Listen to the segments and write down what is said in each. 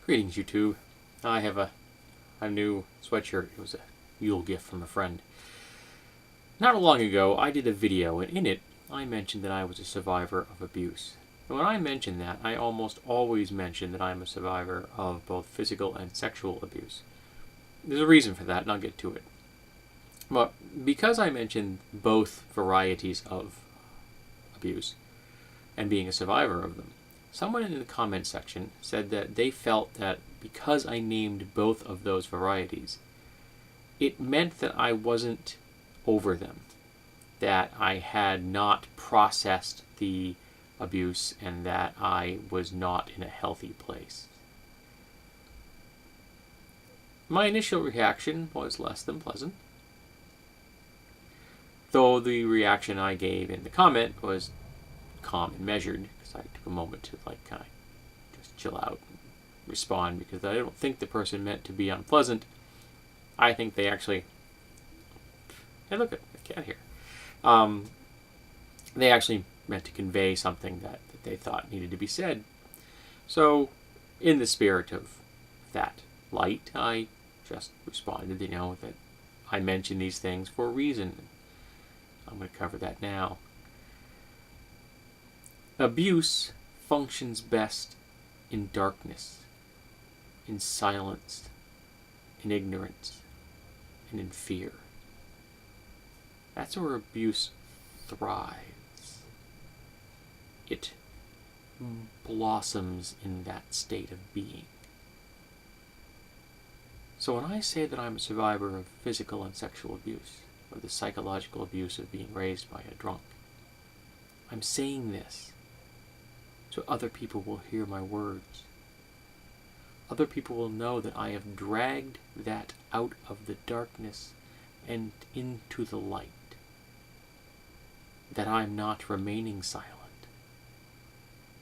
Greetings, YouTube. I have a new sweatshirt. It was a Yule gift from a friend. Not long ago, I did a video, and in it, I mentioned that I was a survivor of abuse. And when I mention that, I almost always mention that I'm a survivor of both physical and sexual abuse. There's a reason for that, and I'll get to it. But because I mentioned both varieties of abuse and being a survivor of them, someone in the comment section said that they felt that because I named both of those varieties, it meant that I wasn't over them, that I had not processed the abuse, and that I was not in a healthy place. My initial reaction was less than pleasant, though the reaction I gave in the comment was calm and measured, because I took a moment to kind of just chill out and respond, because I don't think the person meant to be unpleasant. I think they actually... Hey, look at the cat here. They actually meant to convey something that they thought needed to be said. So, in the spirit of that light, I just responded, that I mention these things for a reason. I'm going to cover that now. Abuse functions best in darkness, in silence, in ignorance, and in fear. That's where abuse thrives. It blossoms in that state of being. So when I say that I'm a survivor of physical and sexual abuse, or the psychological abuse of being raised by a drunk, I'm saying this so other people will hear my words. Other people will know that I have dragged that out of the darkness and into the light. That I'm not remaining silent.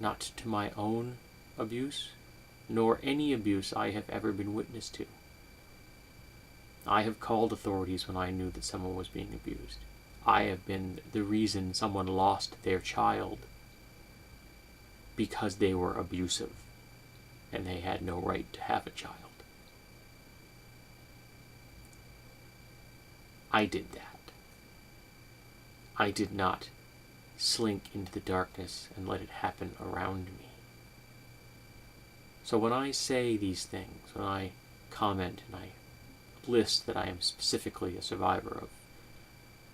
Not to my own abuse, nor any abuse I have ever been witness to. I have called authorities when I knew that someone was being abused. I have been the reason someone lost their child because they were abusive and they had no right to have a child. I did that. I did not slink into the darkness and let it happen around me. So when I say these things, when I comment and I list that I am specifically a survivor of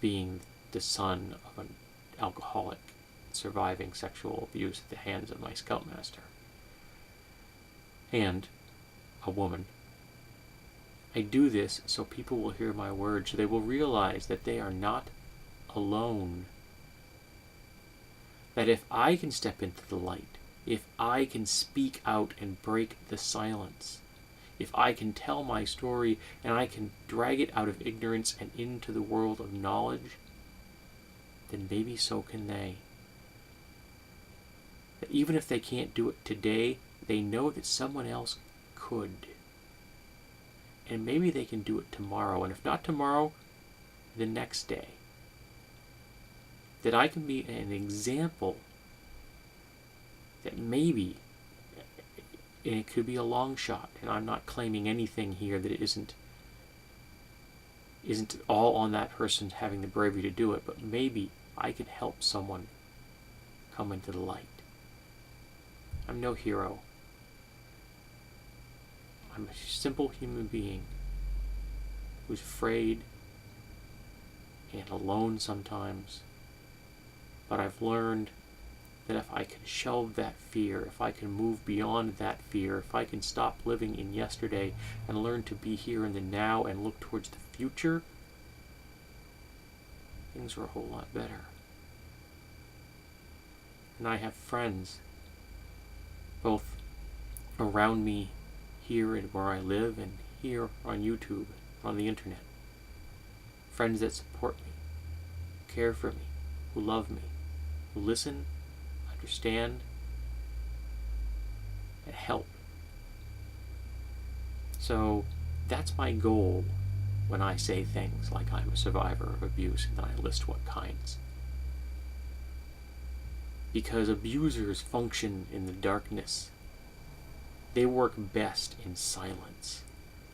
being the son of an alcoholic surviving sexual abuse at the hands of my scoutmaster and a woman, I do this so people will hear my words, so they will realize that they are not alone. That if I can step into the light, if I can speak out and break the silence, if I can tell my story and I can drag it out of ignorance and into the world of knowledge, then maybe so can they. That even if they can't do it today, they know that someone else could. And maybe they can do it tomorrow, and if not tomorrow, the next day. That I can be an example that maybe, and it could be a long shot, and I'm not claiming anything here that isn't all on that person having the bravery to do it, but maybe I can help someone come into the light. I'm no hero. I'm a simple human being who's afraid and alone sometimes. But I've learned that if I can shelve that fear, if I can move beyond that fear, if I can stop living in yesterday and learn to be here in the now and look towards the future, things are a whole lot better. And I have friends, both around me here and where I live and here on YouTube, on the internet. Friends that support me, who care for me, who love me, who listen, understand, and help. So that's my goal when I say things like I'm a survivor of abuse and then I list what kinds. Because abusers function in the darkness. They work best in silence,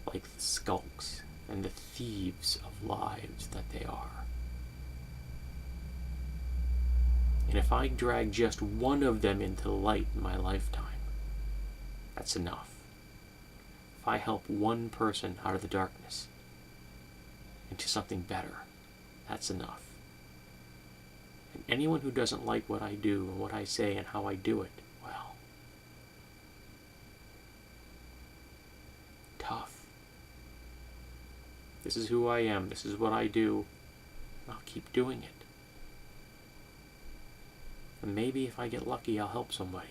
like the skulks and the thieves of lives that they are. And if I drag just one of them into the light in my lifetime, that's enough. If I help one person out of the darkness into something better, that's enough. And anyone who doesn't like what I do and what I say and how I do it, well, tough. This is who I am. This is what I do. And I'll keep doing it. And maybe if I get lucky, I'll help somebody.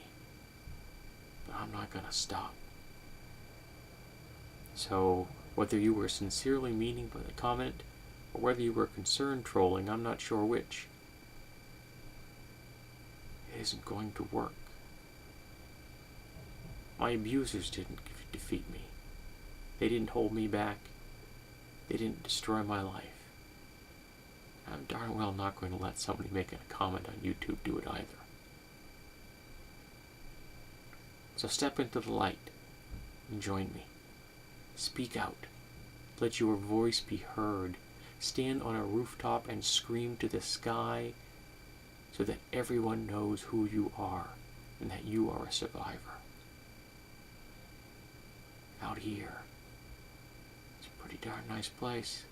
But I'm not going to stop. So, whether you were sincerely meaning by the comment, or whether you were concerned trolling, I'm not sure which. It isn't going to work. My abusers didn't defeat me. They didn't hold me back. They didn't destroy my life. I'm darn well not going to let somebody making a comment on YouTube do it either. So step into the light and join me. Speak out. Let your voice be heard. Stand on a rooftop and scream to the sky so that everyone knows who you are and that you are a survivor. Out here, it's a pretty darn nice place.